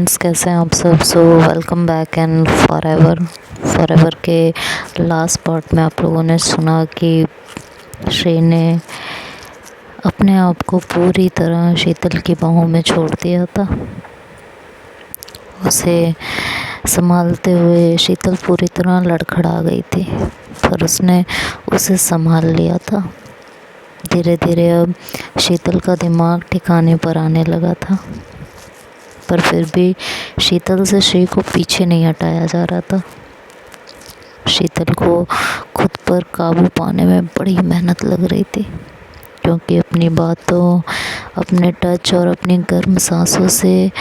Friends, कैसे हैं आप सब। वेलकम बैक एंड फॉरएवर के लास्ट पार्ट में आप लोगों ने सुना कि श्री ने अपने आप को पूरी तरह शीतल की बाहों में छोड़ दिया था। उसे संभालते हुए शीतल पूरी तरह लड़खड़ा गई थी, पर उसने उसे संभाल लिया था। धीरे धीरे अब शीतल का दिमाग ठिकाने पर आने लगा था, पर फिर भी शीतल से श्री को पीछे नहीं हटाया जा रहा था। शीतल को खुद पर काबू पाने में बड़ी मेहनत लग रही थी, क्योंकि अपनी बातों, अपने टच और अपनी गर्म सांसों से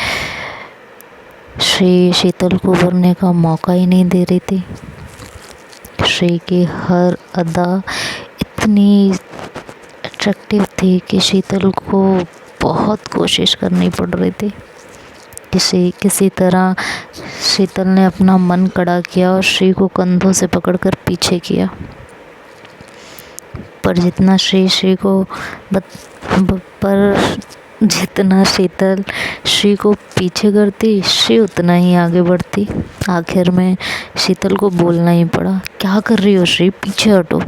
श्री शीतल को उभरने का मौका ही नहीं दे रही थी। श्री की हर अदा इतनी अट्रैक्टिव थी कि शीतल को बहुत कोशिश करनी पड़ रही थी। किसी तरह शीतल ने अपना मन कड़ा किया और श्री को कंधों से पकड़कर पीछे किया, पर जितना शीतल श्री को पीछे करती, श्री उतना ही आगे बढ़ती। आखिर में शीतल को बोलना ही पड़ा, क्या कर रही हो श्री, पीछे हटो।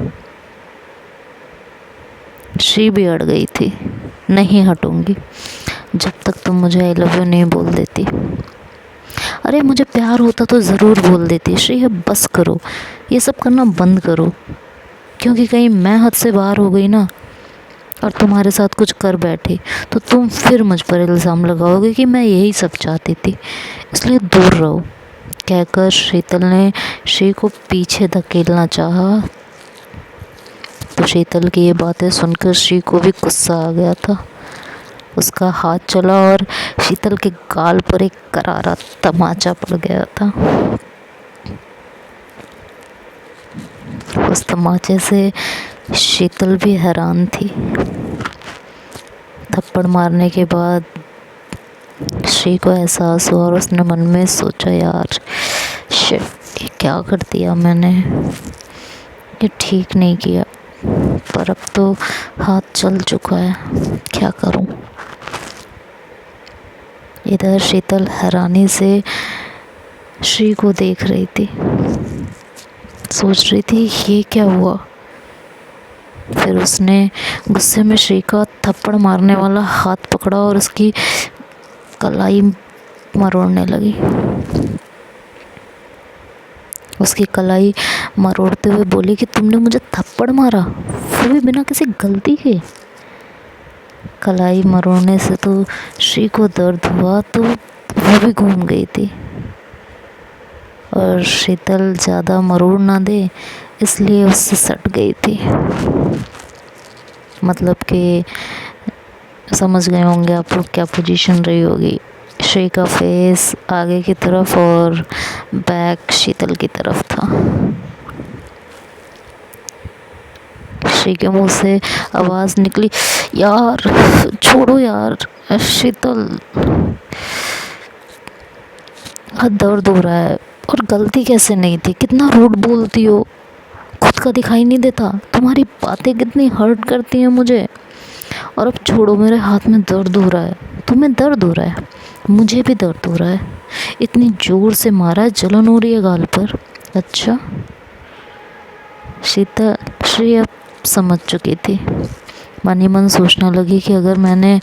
श्री भी अड़ गई थी, नहीं हटूंगी जब तक तुम मुझे आई लव यू नहीं बोल देती। अरे मुझे प्यार होता तो ज़रूर बोल देती श्री, अब बस करो, ये सब करना बंद करो, क्योंकि कहीं मैं हद से बाहर हो गई ना और तुम्हारे साथ कुछ कर बैठी तो तुम फिर मुझ पर इल्ज़ाम लगाओगे कि मैं यही सब चाहती थी, इसलिए दूर रहो। कहकर शीतल ने श्री को पीछे धकेलना चाहा, तो शीतल की ये बातें सुनकर श्री को भी गुस्सा आ गया था। उसका हाथ चला और शीतल के गाल पर एक करारा तमाचा पड़ गया था। उस तमाचे से शीतल भी हैरान थी। थप्पड़ मारने के बाद श्री को एहसास हुआ और उसने मन में सोचा, यार शिट, ये क्या कर दिया मैंने, ये ठीक नहीं किया, पर अब तो हाथ चल चुका है, क्या करूं। इधर शीतल हैरानी से श्री को देख रही थी, सोच रही थी ये क्या हुआ। फिर उसने गुस्से में श्री का थप्पड़ मारने वाला हाथ पकड़ा और उसकी कलाई मरोड़ने लगी। उसकी कलाई मरोड़ते हुए बोली कि तुमने मुझे थप्पड़ मारा, वो भी बिना किसी गलती के। कलाई मरोड़ने से तो श्री को दर्द हुआ तो वो भी घूम गई थी, और शीतल ज़्यादा मरोड़ ना दे इसलिए उससे सट गई थी। मतलब कि समझ गए होंगे आप लोग क्या पोजीशन रही होगी। श्री का फेस आगे की तरफ और बैक शीतल की तरफ था। श्री के मुंह से आवाज़ निकली, यार छोड़ो यार शीतल, दर्द हो रहा है। और गलती कैसे नहीं थी, कितना रूड बोलती हो, खुद का दिखाई नहीं देता, तुम्हारी बातें कितनी हर्ट करती हैं मुझे। और अब छोड़ो, मेरे हाथ में दर्द हो रहा है, तुम्हें दर्द हो रहा है, मुझे भी दर्द हो रहा है, इतनी ज़ोर से मारा है, जलन हो रही है गाल पर। अच्छा, श्री अब समझ चुकी थी। मन ही मन सोचने लगी कि अगर मैंने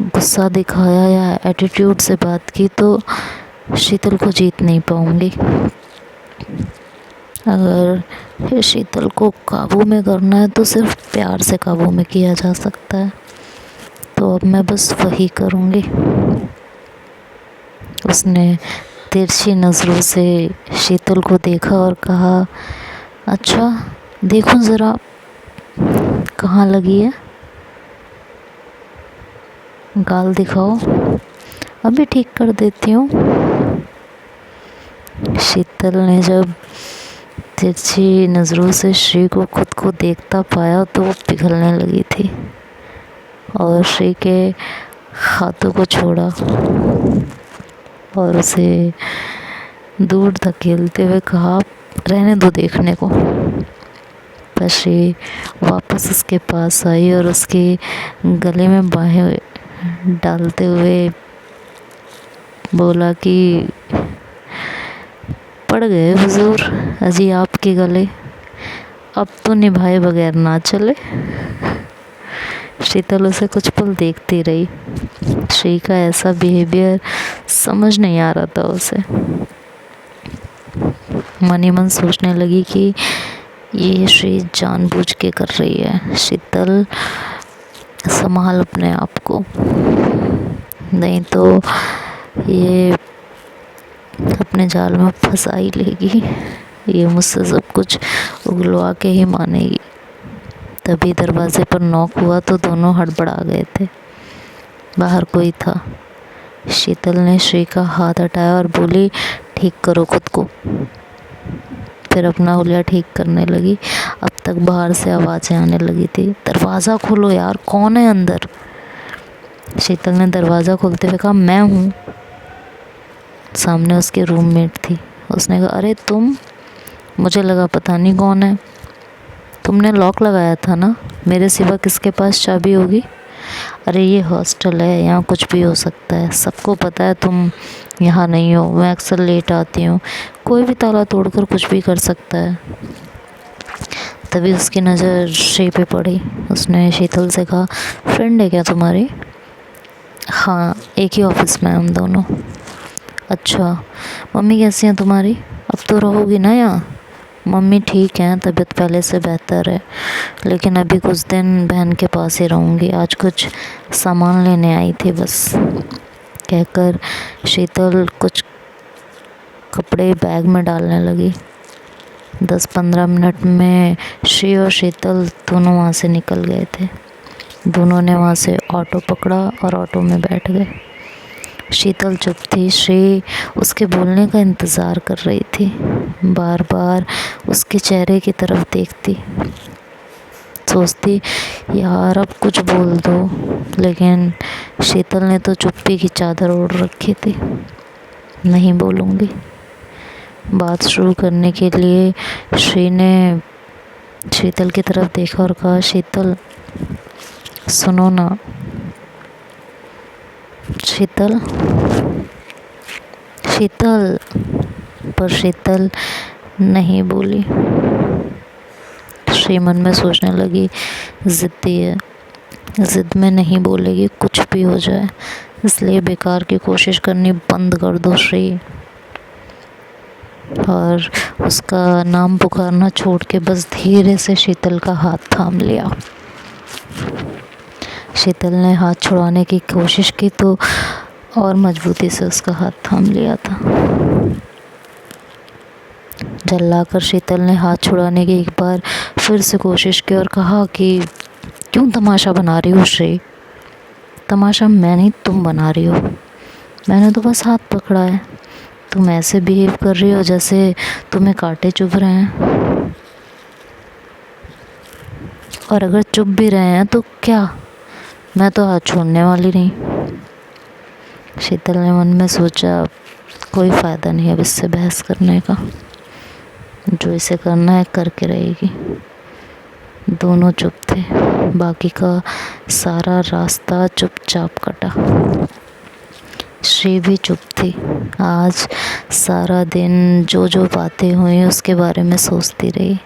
गुस्सा दिखाया या एटीट्यूड से बात की तो शीतल को जीत नहीं पाऊंगी। अगर शीतल को काबू में करना है तो सिर्फ प्यार से काबू में किया जा सकता है, तो अब मैं बस वही करूँगी। उसने तिरछी नज़रों से शीतल को देखा और कहा, अच्छा देखो ज़रा कहाँ लगी है, गाल दिखाओ, अभी ठीक कर देती हूँ। शीतल ने जब तिरछी नज़रों से श्री को खुद को देखता पाया तो वो पिघलने लगी थी और श्री के हाथों को छोड़ा और उसे दूर धकेलते हुए कहा, रहने दो देखने को। पर श्री वापस उसके पास आई और उसके गले में बाहें डालते हुए बोला कि पड़ गए हुजूर अजी आपके गले, अब तो निभाए बगैर ना चले। शीतल उसे कुछ पल देखती रही। श्री का ऐसा बिहेवियर समझ नहीं आ रहा था उसे। मन ही मन सोचने लगी कि ये श्री जानबूझ के कर रही है। शीतल संभाल अपने आप को, नहीं तो ये अपने जाल में फंसा ही लेगी। ये मुझसे सब कुछ उगलवा के ही मानेगी। तभी दरवाजे पर नॉक हुआ तो दोनों हड़बड़ा गए थे। बाहर कोई था। शीतल ने श्री का हाथ हटाया और बोली, ठीक करो खुद को। फिर अपना हुलिया ठीक करने लगी। अब तक बाहर से आवाज़ें आने लगी थी। दरवाज़ा खोलो यार, कौन है अंदर? शीतल ने दरवाज़ा खोलते हुए कहा, मैं हूँ। सामने उसके रूममेट थी। उसने कहा, अरे तुम? मुझे लगा पता नहीं कौन है। तुमने लॉक लगाया था ना, मेरे सिवा किसके पास चाबी होगी? अरे ये हॉस्टल है, यहाँ कुछ भी हो सकता है। सबको पता है तुम यहाँ नहीं हो, मैं अक्सर लेट आती हूँ। कोई भी ताला तोड़कर कुछ भी कर सकता है। तभी उसकी नज़र श्री पे पड़ी। उसने शीतल से कहा, फ्रेंड है क्या तुम्हारी? हाँ, एक ही ऑफिस में हम दोनों। अच्छा, मम्मी कैसी हैं तुम्हारी? अब तो रहोगी ना यहाँ? मम्मी ठीक हैं, तबीयत पहले से बेहतर है, लेकिन अभी कुछ दिन बहन के पास ही रहूँगी। आज कुछ सामान लेने आई थी बस। कहकर शीतल कुछ कपड़े बैग में डालने लगी। 10-15 मिनट में श्री और शीतल दोनों वहाँ से निकल गए थे। दोनों ने वहाँ से ऑटो पकड़ा और ऑटो में बैठ गए। शीतल चुप थी। श्री उसके बोलने का इंतज़ार कर रही थी। बार बार उसके चेहरे की तरफ देखती, सोचती यार अब कुछ बोल दो, लेकिन शीतल ने तो चुप्पी की चादर ओढ़ रखी थी। नहीं बोलूँगी। बात शुरू करने के लिए श्री ने शीतल की तरफ देखा और कहा, शीतल सुनो ना। शीतल शीतल पर शीतल नहीं बोली। श्री मन में सोचने लगी, ज़िद्दी है, ज़िद में नहीं बोलेगी, कुछ भी हो जाए, इसलिए बेकार की कोशिश करनी बंद कर दो श्री। और उसका नाम पुकारना छोड़ के बस धीरे से शीतल का हाथ थाम लिया। शीतल ने हाथ छुड़ाने की कोशिश की तो और मजबूती से उसका हाथ थाम लिया था। झल्लाकर शीतल ने हाथ छुड़ाने की एक बार फिर से कोशिश की और कहा कि क्यों तमाशा बना रही हो श्री? तमाशा मैं नहीं, तुम बना रही हो। मैंने तो बस हाथ पकड़ा है। तुम ऐसे बिहेव कर रही हो जैसे तुम्हें कांटे चुभ रहे हैं। और अगर चुभ भी रहे हैं तो क्या? मैं तो हाथ छोड़ने वाली नहीं। शीतल ने मन में सोचा, कोई फ़ायदा नहीं अब इससे बहस करने का। जो इसे करना है करके रहेगी। दोनों चुप थे। बाकी का सारा रास्ता चुपचाप कटा। श्री भी चुप थी। आज सारा दिन जो जो बातें हुई उसके बारे में सोचती रही।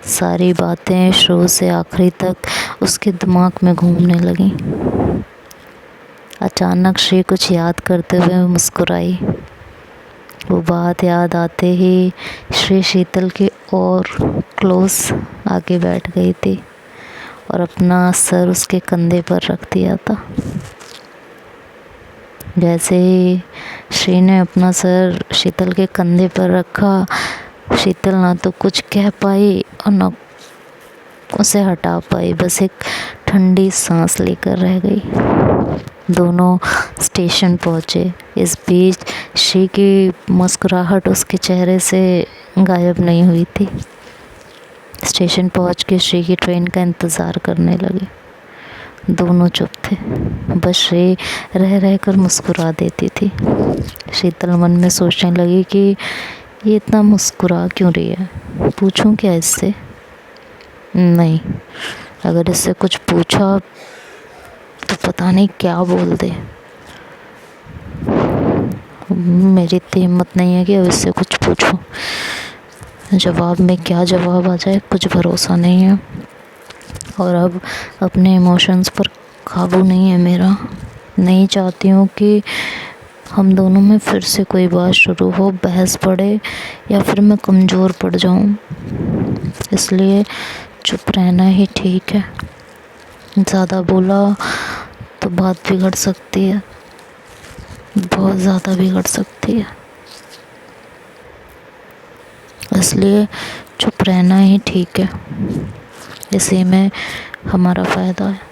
सारी बातें शुरू से आखिरी तक उसके दिमाग में घूमने लगी। अचानक श्री कुछ याद करते हुए मुस्कुराई। वो बात याद आते ही श्री शीतल के और क्लोज आके बैठ गई थी और अपना सर उसके कंधे पर रख दिया था। जैसे ही श्री ने अपना सर शीतल के कंधे पर रखा, शीतल ना तो कुछ कह पाई और ना उसे हटा पाई, बस एक ठंडी सांस लेकर रह गई। दोनों स्टेशन पहुँचे। इस बीच श्री की मुस्कुराहट उसके चेहरे से गायब नहीं हुई थी। स्टेशन पहुँच के श्री की ट्रेन का इंतज़ार करने लगे। दोनों चुप थे। बस श्री रह रह कर मुस्कुरा देती थी। शीतल मन में सोचने लगी कि ये इतना मुस्कुरा क्यों रही है, पूछूं क्या इससे? नहीं, अगर इससे कुछ पूछा तो पता नहीं क्या बोल दे। मेरी इतनी हिम्मत नहीं है कि अब इससे कुछ पूछूं। जवाब में क्या जवाब आ जाए कुछ भरोसा नहीं है। और अब अपने इमोशंस पर काबू नहीं है मेरा। नहीं चाहती हूँ कि हम दोनों में फिर से कोई बात शुरू हो, बहस बढ़े या फिर मैं कमज़ोर पड़ जाऊँ। इसलिए चुप रहना ही ठीक है। ज़्यादा बोला तो बात बिगड़ सकती है, बहुत ज़्यादा बिगड़ सकती है। इसलिए चुप रहना ही ठीक है। इसी में हमारा फ़ायदा है।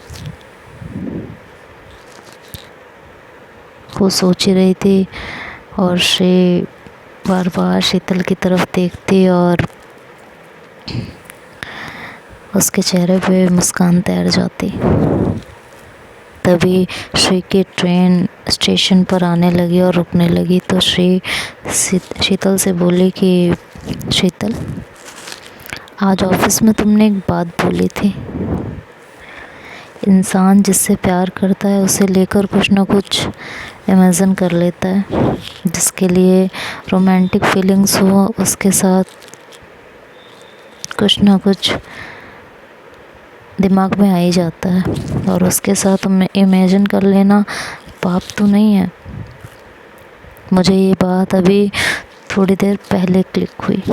वो सोच ही रही थी और श्री बार बार शीतल की तरफ देखती और उसके चेहरे पे मुस्कान तैर जाती। तभी श्री की ट्रेन स्टेशन पर आने लगी और रुकने लगी तो श्री शीतल से बोली कि शीतल, आज ऑफिस में तुमने एक बात बोली थी, इंसान जिससे प्यार करता है उसे लेकर कुछ ना कुछ इमेजिन कर लेता है। जिसके लिए रोमांटिक फीलिंग्स हो उसके साथ कुछ ना कुछ दिमाग में आ ही जाता है और उसके साथ इमेजिन कर लेना पाप तो नहीं है। मुझे ये बात अभी थोड़ी देर पहले क्लिक हुई।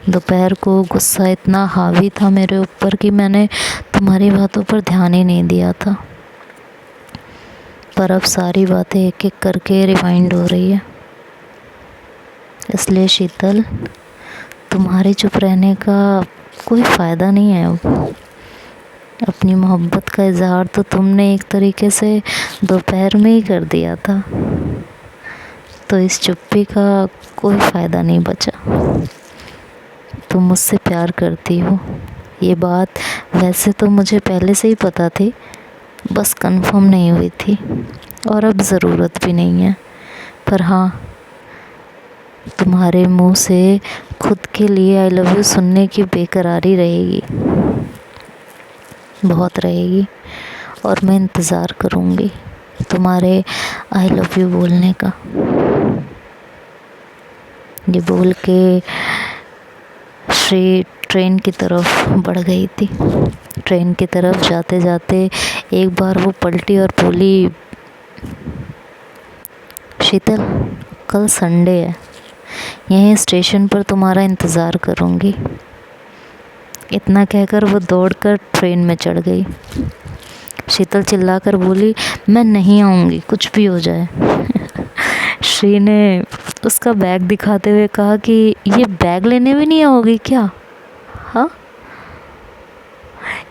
दोपहर को गुस्सा इतना हावी था मेरे ऊपर कि मैंने तुम्हारी बातों पर ध्यान ही नहीं दिया था, पर अब सारी बातें एक एक करके रिवाइंड हो रही है। इसलिए शीतल, तुम्हारे चुप रहने का कोई फ़ायदा नहीं है। अपनी मोहब्बत का इजहार तो तुमने एक तरीके से दोपहर में ही कर दिया था, तो इस चुप्पी का कोई फ़ायदा नहीं बचा। तुम मुझसे प्यार करती हो, ये बात वैसे तो मुझे पहले से ही पता थी, बस कंफर्म नहीं हुई थी और अब ज़रूरत भी नहीं है। पर हाँ, तुम्हारे मुंह से खुद के लिए आई लव यू सुनने की बेकरारी रहेगी, बहुत रहेगी। और मैं इंतज़ार करूँगी तुम्हारे आई लव यू बोलने का। ये बोल के श्री ट्रेन की तरफ बढ़ गई थी। ट्रेन की तरफ जाते जाते एक बार वो पलटी और बोली, शीतल, कल संडे है, यहीं स्टेशन पर तुम्हारा इंतज़ार करूँगी। इतना कहकर वो दौड़कर ट्रेन में चढ़ गई। शीतल चिल्लाकर बोली, मैं नहीं आऊँगी, कुछ भी हो जाए। श्री ने उसका बैग दिखाते हुए कहा कि ये बैग लेने भी नहीं आओगी क्या? हाँ।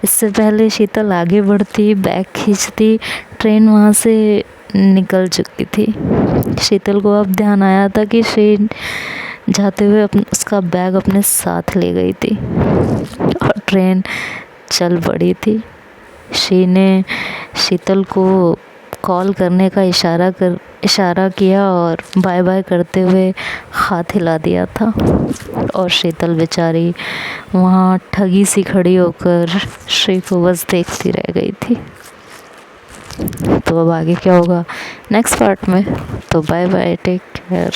इससे पहले शीतल आगे बढ़ती, बैग खींचती, ट्रेन वहाँ से निकल चुकी थी। शीतल को अब ध्यान आया था कि श्री जाते हुए उसका बैग अपने साथ ले गई थी और ट्रेन चल पड़ी थी। श्री ने शीतल को कॉल करने का इशारा किया और बाय बाय करते हुए हाथ हिला दिया था और शीतल बेचारी वहाँ ठगी सी खड़ी होकर श्री को बस देखती रह गई थी। तो अब आगे क्या होगा नेक्स्ट पार्ट में। तो बाय बाय, टेक केयर।